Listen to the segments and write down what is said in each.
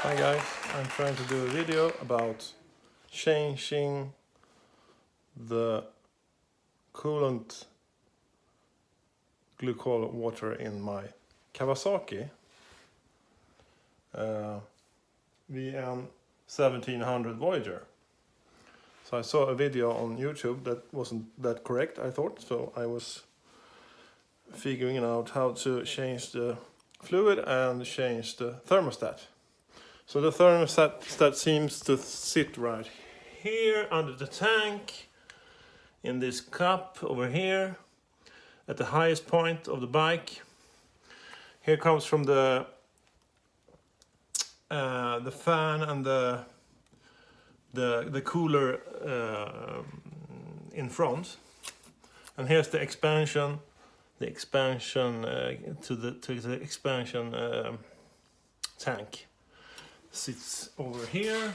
Hi guys, I'm trying to do a video about changing the coolant glycol water in my Kawasaki VN 1700 Voyager. So I saw a video on YouTube that wasn't that correct, I thought, so I was figuring out how to change the fluid and change the thermostat. So the thermostat seems to sit right here under the tank, in this cup over here, at the highest point of the bike. Here comes from the fan and the cooler in front, and here's the expansion to the expansion tank. Sits over here.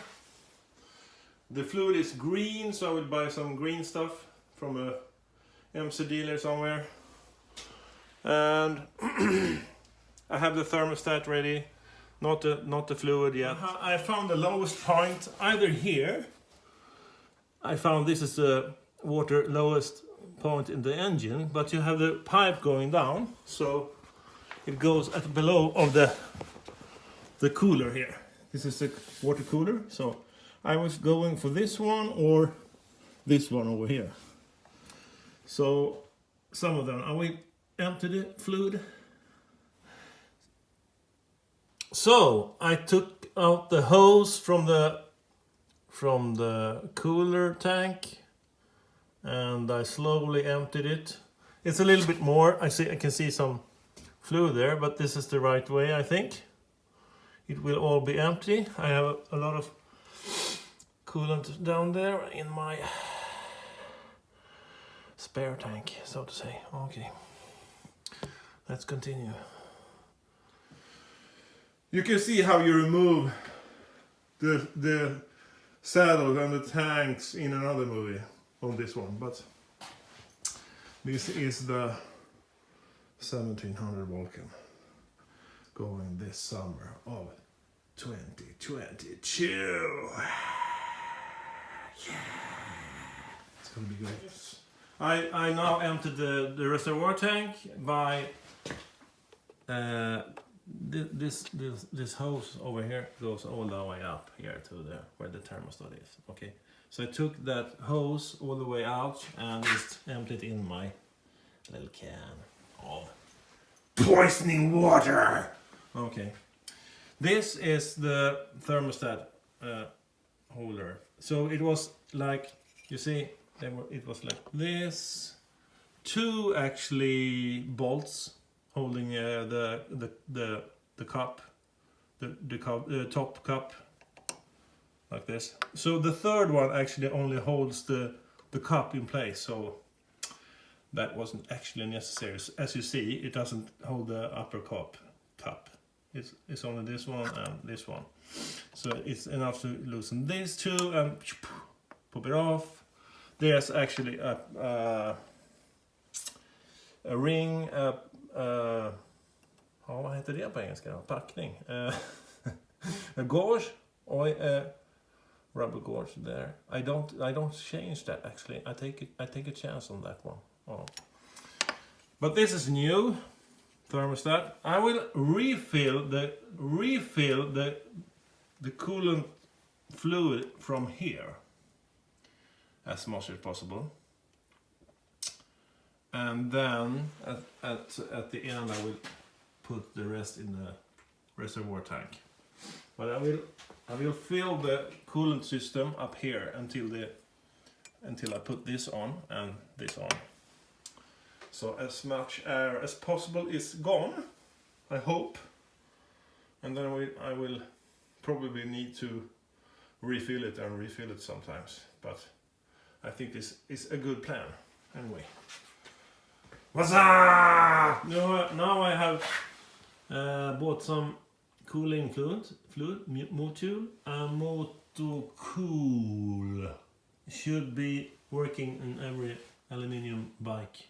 The fluid is green, so I will buy some green stuff from a MC dealer somewhere. And I have the thermostat ready, not the fluid yet. I found the lowest point either here. I found this is the water lowest point in the engine, but you have the pipe going down, so it goes at below of the cooler here. This is the water cooler, so I was going for this one or this one over here. So some of them, I will empty the fluid. So I took out the hose from the cooler tank and I slowly emptied it. It's a little bit more. I can see some fluid there, but this is the right way, I think. It will all be empty. I have a lot of coolant down there in my spare tank, so to say. Okay, let's continue. You can see how you remove the saddle and the tanks in another movie on this one, but this is the 1700 Vulcan going this summer of 2022. Yeah, it's gonna be great. I now emptied the reservoir tank by this hose over here goes all the way up here to where the thermostat is. Okay, so I took that hose all the way out and just emptied in my little can of poisoning water. Okay, this is the thermostat holder. So it was like, you see, it was like this. Two actually bolts holding the cup, the top cup, like this. So the third one actually only holds the cup in place. So that wasn't actually necessary. As you see, it doesn't hold the upper cup. It's only this one and this one. So it's enough to loosen these two and pop it off. There's actually a ring, vad heter det på engelska? Packning. A gauge or a rubber gauge there. I don't change that actually. I take a chance on that one. Oh. But this is new thermostat. I will refill the coolant fluid from here as much as possible, and then at the end I will put the rest in the reservoir tank. But I will fill the coolant system up here until I put this on and this on. So as much air as possible is gone, I hope, and then I will probably need to refill it sometimes, but I think this is a good plan anyway. What's up? Now I have bought some cooling fluid, Motul and Motocool. Should be working in every aluminium bike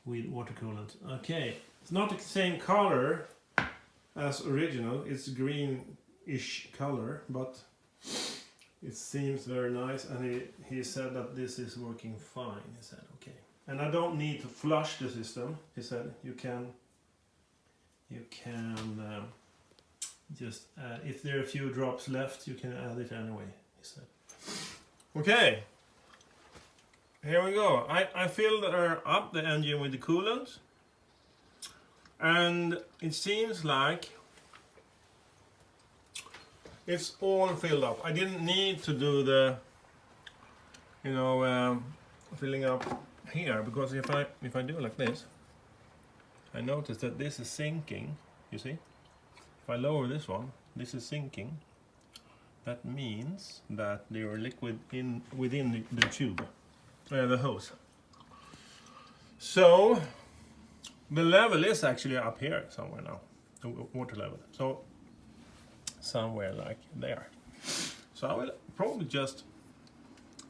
with water coolant. Okay, it's not the same color as original. It's green ish color, but it seems very nice, and he said that this is working fine. He said okay, and I don't need to flush the system. He said you can just if there are a few drops left, you can add it anyway, he said. Okay, here we go. I filled up the engine with the coolant, and it seems like it's all filled up. I didn't need to do the, filling up here, because if I do like this, I notice that this is sinking. You see, if I lower this one, this is sinking. That means that there are liquid within the tube, the hose. So the level is actually up here somewhere now, the water level. So somewhere like there. So I will probably just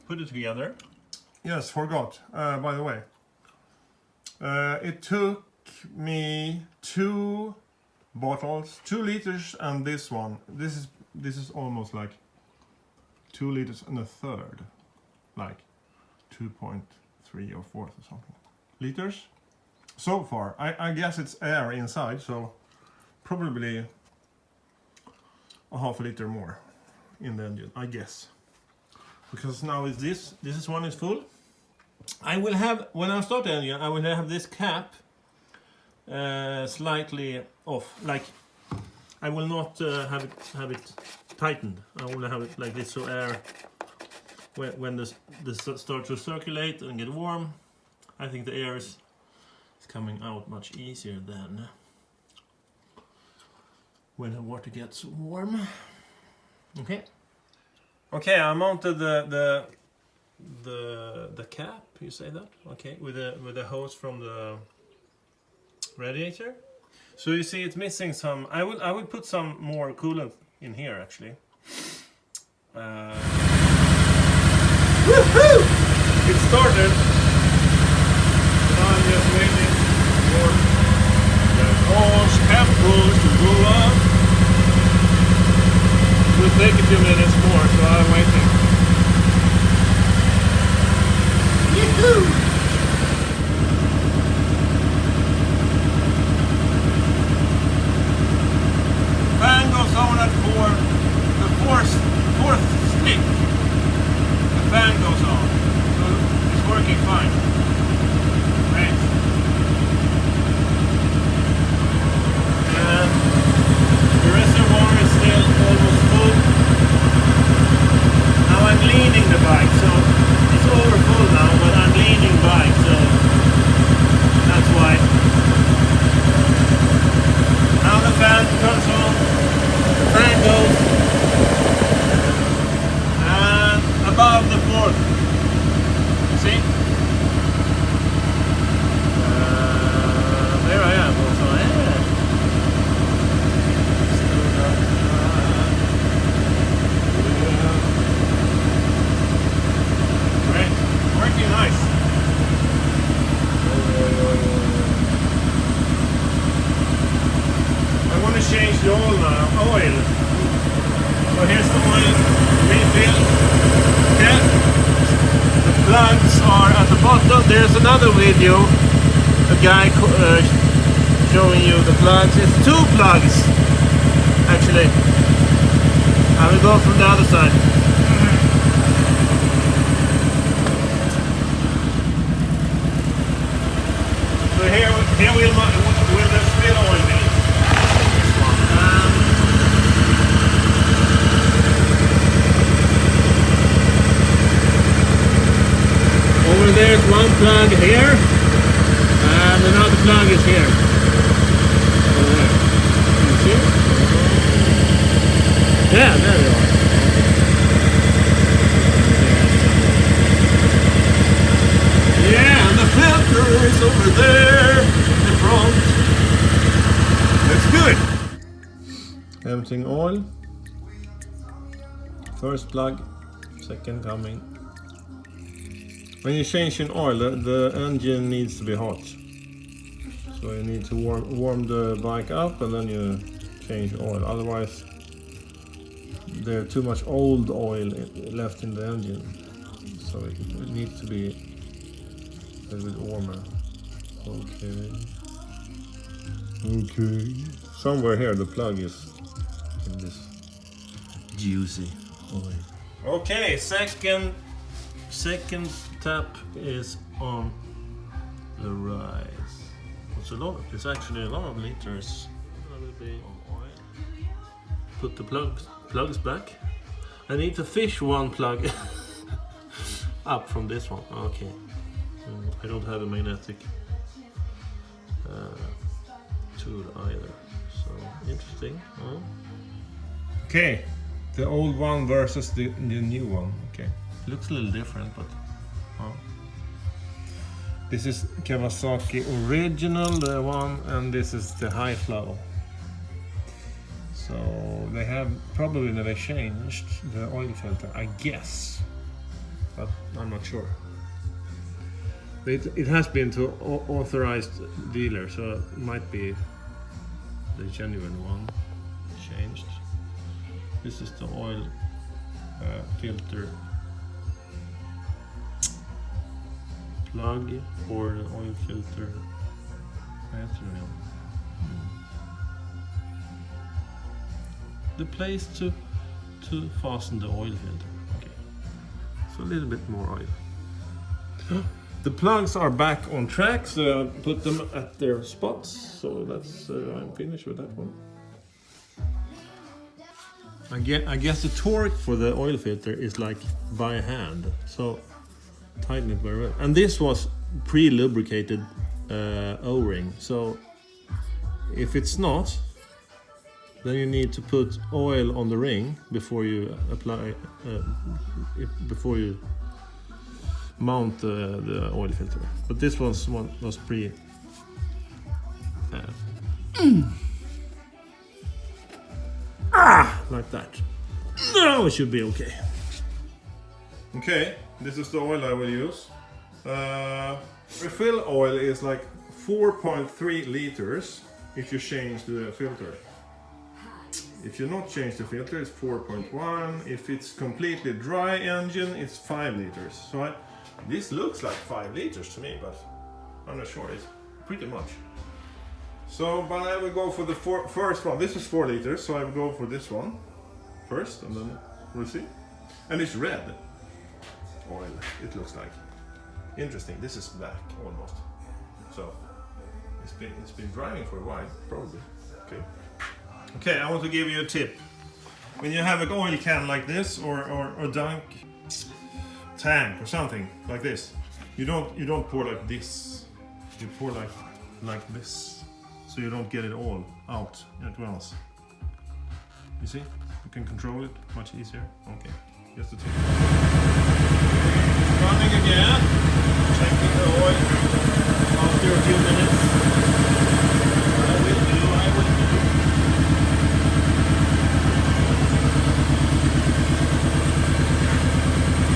put it together. Yes, forgot, by the way. It took me 2 bottles, 2 liters, and this one. This is almost like 2 liters and a third, like 2.3 or 4 or something liters. So far, I guess it's air inside, so probably a half a liter more in the engine, I guess. Because now is this one is full. I will have, when I start the engine, I will have this cap slightly off. Like, I will not have it tightened. I will have it like this, so air, when this starts to circulate and get warm, I think the air is coming out much easier than when the water gets warm. Okay, I mounted the cap, you say that? Okay, with the hose from the radiator. So you see it's missing some. I will put some more coolant in here actually. Woohoo! It started. Now I'm just waiting for the hose cap hose to go up. It will take a few minutes more, so I'm waiting. Yahoo! Fan goes on at 4, the fourth stick. The fan goes on, so it's working fine. Great. And the reservoir is still almost full. Now I'm leaning the bike, so it's over full now, but I'm leaning bike, so that's why. Now the fan comes on, the fan goes, and above the 4th, you see? There I am also. Great, working nice. I want to change the oil now. Oil. So here's the oil refill. Okay. The plugs are at the bottom. There's another video. A guy showing you the plugs. It's 2 plugs actually. I will go from the other side. So here will the spill oil be. Over there's one plug here, and another plug is here. Over there. You see? Yeah, there you are. Yeah, and the filter is over there in the front. That's good. Emptying oil. First plug, second coming. When you change an oil, the engine needs to be hot. So you need to warm the bike up and then you change oil. Otherwise there's too much old oil left in the engine, so it needs to be a little bit warmer. Okay. Okay. Somewhere here the plug is in this juicy oil. Okay, second tap is on the rise. It's actually a lot of liters. Put the plugs back. I need to fish one plug up from this one. Okay. I don't have a magnetic tool either. So interesting. Huh? Okay, the old one versus the new one. Okay, looks a little different, but this is Kawasaki original, the one, and this is the high flow. So they have probably never changed the oil filter, I guess, but I'm not sure. It has been to authorized dealer, so it might be the genuine one changed. This is the oil filter plug or the oil filter battery. The place to fasten the oil filter. Okay, so a little bit more oil. The plugs are back on track, so I put them at their spots. So that's I'm finished with that one. I guess the torque for the oil filter is like by hand, so tighten it very well. And this was pre-lubricated O-ring, so if it's not, then you need to put oil on the ring before you apply, before you mount the oil filter. But this was pre. Like that. Now it should be okay. Okay, this is the oil I will use. Refill oil is like 4.3 liters if you change the filter. If you not change the filter, it's 4.1. If it's completely dry engine, it's 5 liters. So this looks like 5 liters to me, but I'm not sure. It's pretty much. So, but I will go for the first one. This is 4 liters, so I will go for this one first, and then we'll see. And it's red oil, it looks like. Interesting. This is black almost. So it's been driving for a while, probably. Okay. Okay, I want to give you a tip. When you have an oil can like this, or a dunk tank or something like this, you don't pour like this. You pour like this, so you don't get it all out at once. You see? You can control it much easier. Okay, just a tip. Running again. Checking the oil after a few minutes. I will do.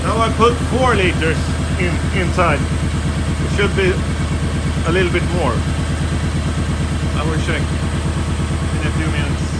Now I put 4 liters inside. It should be a little bit more. I will check in a few minutes.